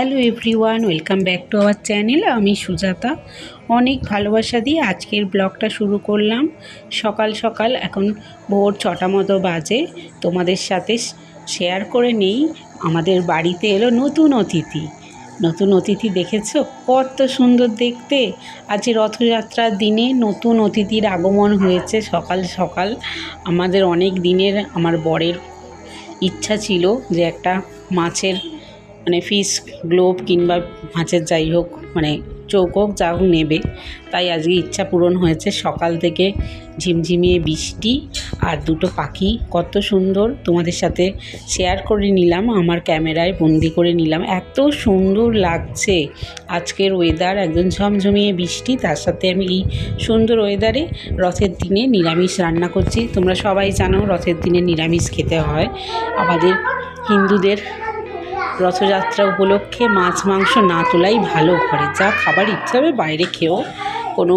Hello everyone, welcome back to our channel. আমি সুজাতা অনেক ভালোবাসা দিয়ে আজকের ব্লগটা শুরু করলাম। সকাল সকাল এখন ভোর 6টা মতো বাজে। তোমাদের সাথে শেয়ার করে নেই, আমাদের বাড়িতে এলো নতুন অতিথি। নতুন অতিথি দেখেছো কত সুন্দর দেখতে। আজ রথযাত্রার দিনে নতুন অতিথির আগমন হয়েছে সকাল সকাল। আমাদের অনেক দিনের আমার বরের ইচ্ছা ছিল যে একটা মাছের ফিশ গ্লোভ কিংবা মাছের যাই হোক চৌকো যা হোক নেবে। তাই আজকে ইচ্ছা পূরণ হয়েছে। সকাল থেকে ঝিমঝিমিয়ে বৃষ্টি আর দুটো পাখি কত সুন্দর তোমাদের সাথে শেয়ার করে নিলাম, আমার ক্যামেরায় বন্দি করে নিলাম। এত সুন্দর লাগছে আজকের ওয়েদার, একদম ঝমঝমিয়ে বৃষ্টি, তার সাথে আমি এই সুন্দর ওয়েদারে রথের দিনে নিরামিষ রান্না করছি। তোমরা সবাই জানো রথের দিনে নিরামিষ খেতে হয় আমাদের হিন্দুদের। রথযাত্রা উপলক্ষে মাছ মাংস না তোলাই ভালো। ঘরে যা খাবার ইচ্ছা হবে বাইরে খেয়েও কোনো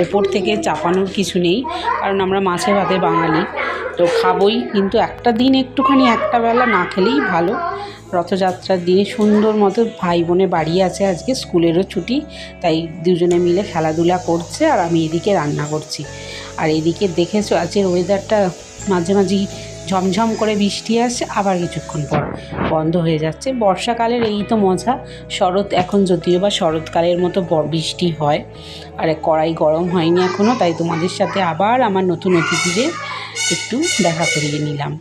ওপর থেকে চাপানোর কিছু নেই, কারণ আমরা মাছে ভাতে বাঙালি তো খাবোই, কিন্তু একটা দিন একটুখানি একটা বেলা না খেলেই ভালো। রথযাত্রার দিনে সুন্দর মতো ভাই বোনে বাড়ি আছে, আজকে স্কুলেরও ছুটি, তাই দুজনে মিলে খেলাধুলা করছে আর আমি এদিকে রান্না করছি। আর এদিকে দেখেছো আজকের ওয়েদারটা, মাঝে মাঝেই ঝমঝম করে বৃষ্টি আসছে, আবার কিছুক্ষণ পর বন্ধ হয়ে যাচ্ছে। বর্ষাকালের এই তো মজা। শরৎ এখন যদিও বা শরৎকালের মতো বৃষ্টি হয়, আর কড়াই গরম হয়নি এখনও, তাই তোমাদের সাথে আবার আমার নতুন অতিথিদের একটু দেখা করিয়ে নিলাম।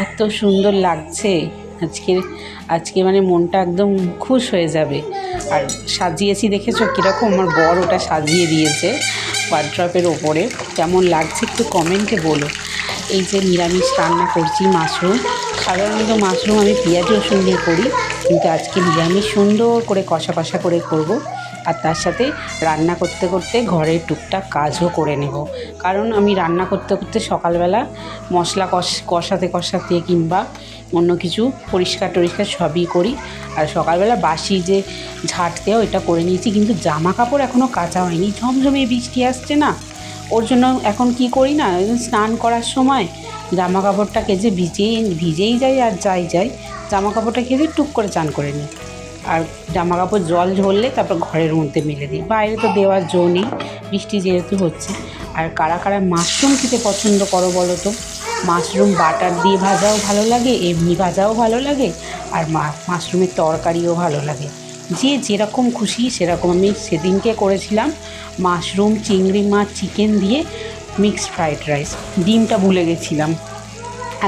এত সুন্দর লাগছে আজকে মনটা একদম খুশ হয়ে যাবে। আর সাজিয়েছি দেখেছো কীরকম, আমার বর ওটা সাজিয়ে দিয়েছে ওয়ার্ড্রপের ওপরে। কেমন লাগছে একটু কমেন্টে বলো। এই যে নিরামিষ রান্না করছি মাশরুম, সাধারণত মাশরুম আমি পেঁয়াজ রসুন দিয়ে করি, কিন্তু আজকে নিরামিষ সুন্দর করে কষা কষা করে করব। আর তার সাথে রান্না করতে করতে ঘরের টুকটাক কাজও করে নেব, কারণ আমি রান্না করতে করতে সকালবেলা মশলা কষাতে কষাতে কিংবা অন্য কিছু পরিষ্কার টরিষ্কার সবই করি। আর সকালবেলা বাসি যে ঝাঁট দেওয়া এটা করে নিয়েছি, কিন্তু জামা কাপড় এখনও কাচা হয়নি। ঝমঝমে বৃষ্টি আসছে না, ওর জন্য এখন কি করি না, স্নান করার সময় জামা কাপড়টা কেচে ভিজেই যায়, আর যাই জামা কাপড়টা কেচে টুক করে চান করে নিই। আর জামা কাপড় জল ঝরলে তারপর ঘরের মধ্যে মেলে দিই, বাইরে তো দেওয়ার জো নেই বৃষ্টি যেহেতু হচ্ছে। আর কারা কারা মাশরুম খেতে পছন্দ করো বলো তো? মাশরুম বাটার দিয়ে ভাজাও ভালো লাগে, এমনি ভাজাও ভালো লাগে, আর মাশরুমের তরকারিও ভালো লাগে। যে যেরকম খুশি সেরকম। আমি সেদিনকে করেছিলাম মাশরুম, চিংড়ি মাছ, চিকেন দিয়ে মিক্সড ফ্রাইড রাইস। ডিমটা ভুলে গেছিলাম,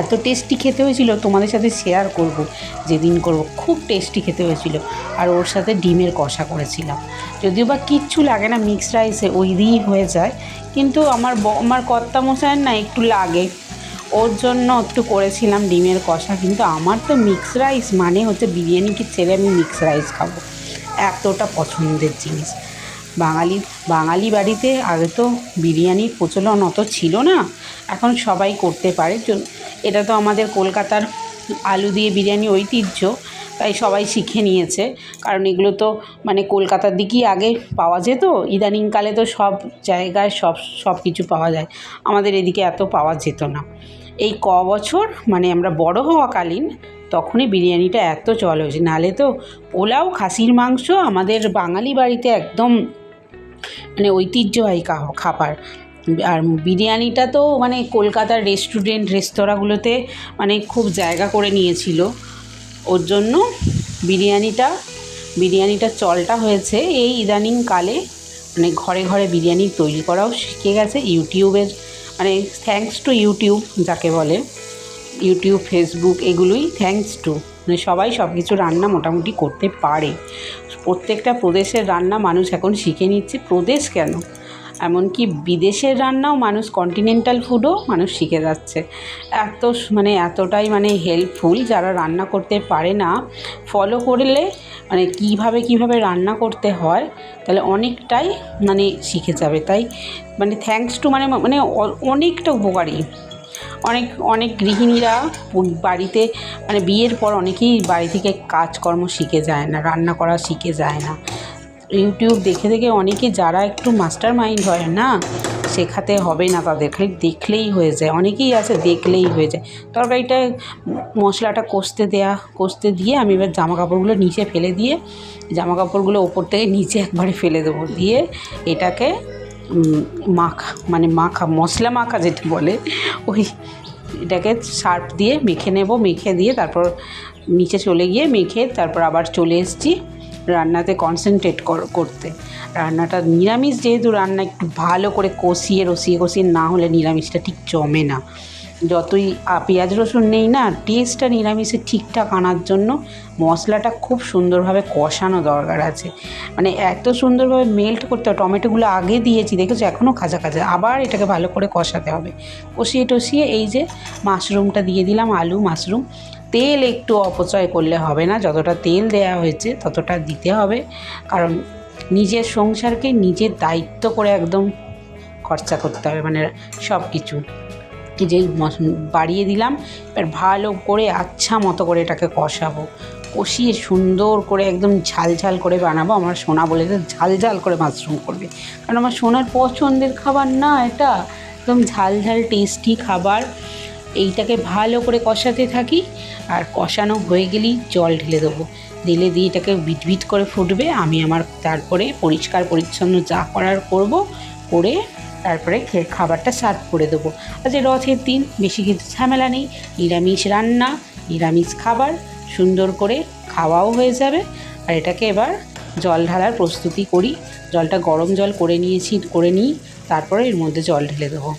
এত টেস্টি খেতে হয়েছিল, তোমাদের সাথে শেয়ার করব যেদিন করব। খুব টেস্টি খেতে হয়েছিল। আর ওর সাথে ডিমের কষা করেছিলাম। যদিও বা কিচ্ছু লাগে না মিক্সড রাইসে, ওই দিয়েই হয়ে যায়, কিন্তু আমার কর্তামশায়ের না একটু লাগে, ওর জন্য একটু করেছিলাম ডিমের কষা। কিন্তু আমার তো মিক্সড রাইস হচ্ছে বিরিয়ানিকে ছেড়ে আমি মিক্সড রাইস খাবো, এতটা পছন্দের জিনিস। বাঙালি বাড়িতে আগে তো বিরিয়ানির প্রচলন অত ছিল না, এখন সবাই করতে পারে। এটা তো আমাদের কলকাতার আলু দিয়ে বিরিয়ানি ঐতিহ্য, তাই সবাই শিখে নিয়েছে। কারণ এগুলো তো কলকাতার দিকেই আগে পাওয়া যেত, ইদানিংকালে তো সব জায়গায় সব কিছু পাওয়া যায়, আমাদের এদিকে এত পাওয়া যেত না। এই বছর আমরা বড় হওয়াকালীন তখনই বিরিয়ানিটা এত চল হয়েছে, নাহলে তো পোলাও, খাসির মাংস আমাদের বাঙালি বাড়িতে একদম ঐতিহ্যবাহী খাবার। আর বিরিয়ানিটা তো কলকাতার রেস্তোরাঁগুলোতে খুব জায়গা করে নিয়েছিল, ওর জন্য বিরিয়ানিটা চলটা হয়েছে এই ইদানিংকালে। ঘরে ঘরে বিরিয়ানি তৈরি করাও শিখে গেছে ইউটিউবের, থ্যাঙ্কস টু ইউটিউব যাকে বলে, ইউটিউব, ফেসবুক, এগুলোই থ্যাঙ্কস টু। সবাই সব কিছু রান্না মোটামুটি করতে পারে। প্রত্যেকটা প্রদেশের রান্না মানুষ এখন শিখে নিচ্ছে, প্রদেশ কেন, এমনকি বিদেশের রান্নাও মানুষ, কন্টিনেন্টাল ফুডও মানুষ শিখে যাচ্ছে। এতটাই হেল্পফুল। যারা রান্না করতে পারে না, ফলো করলে কীভাবে রান্না করতে হয়, তাহলে অনেকটাই শিখে যাবে। তাই থ্যাঙ্কস টু অনেকটা উপকারী। অনেক গৃহিণীরা বাড়িতে বিয়ের পর অনেকেই বাড়ি থেকে কাজকর্ম শিখে যায় না, রান্না করা শিখে যায় না। ইউটিউব দেখে দেখে অনেকে যারা একটু মাস্টার মাইন্ড হয় না, শেখাতে হবে না তাদের, খালি দেখলেই হয়ে যায়। অনেকেই আছে দেখলেই হয়ে যায়। তরকারিটা মশলাটা কষতে দিয়ে আমি এবার জামাকাপড়গুলো নিচে ফেলে দিয়ে জামাকাপড়গুলো ওপর থেকে নিচে একবারে ফেলে দেবো, দিয়ে এটাকে মশলা মাখা যেটা বলে ওই এটাকে সার্ফ দিয়ে মেখে নেব। মেখে দিয়ে তারপর নিচে চলে গিয়ে মেখে তারপর আবার চলে এসেছি রান্নাতে কনসেন্ট্রেট করতে। রান্নাটা নিরামিষ যেহেতু, রান্না একটু ভালো করে কষিয়ে না হলে নিরামিষটা ঠিক জমে না। যতই পেঁয়াজ রসুন নেই না, টেস্টটা নিরামিষে ঠিকঠাক আনার জন্য মশলাটা খুব সুন্দরভাবে কষানো দরকার আছে, মানে এত সুন্দরভাবে মেল্ট করতে হবে। টমেটোগুলো আগে দিয়েছি দেখেছো, এখনও খাঁচা আবার এটাকে ভালো করে কষাতে হবে। কষিয়ে এই যে মাশরুমটা দিয়ে দিলাম, আলু মাশরুম। তেল একটু অপচয় করলে হবে না, যতটা তেল দেওয়া হয়েছে ততটা দিতে হবে, কারণ নিজের সংসারকে নিজের দায়িত্ব করে একদম খরচা করতে হবে, মানে সব কিছু। যে বাড়িয়ে দিলাম, এবার ভালো করে আচ্ছা মতো করে এটাকে কষাবো। কষিয়ে সুন্দর করে একদম ঝাল করে বানাবো। আমার সোনা বলে ঝাল করে মাশরুম করবে, কারণ আমার সোনার পছন্দের খাবার না এটা, একদম ঝাল টেস্টি খাবার। এইটাকে ভালো করে কষাতে থাকি, আর কষানো হয়ে গেলেই জল ঢেলে দেবো। দিয়ে এটাকে বিট করে ফুটবে। আমি আমার তারপরে পরিষ্কার পরিচ্ছন্ন যা করার করে তারপরে খাবারটা সার্ভ করে দেবো। আজকে রথের দিন, বেশি কিছু ঝামেলা নেই, নিরামিষ রান্না, নিরামিষ খাবার, সুন্দর করে খাওয়াও হয়ে যাবে। আর এটাকে এবার জল ঢালার প্রস্তুতি করি। জলটা গরম জল করে নিই, তারপরে এর মধ্যে জল ঢেলে দেবো।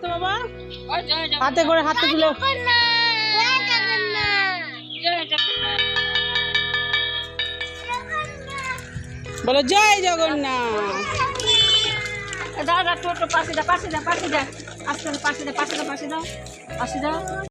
বাবা হাতে করে হাতে তুলে বলো জয় জগন্নাথ। দাদা টোটো পাশে দা আস্তে পাশে দা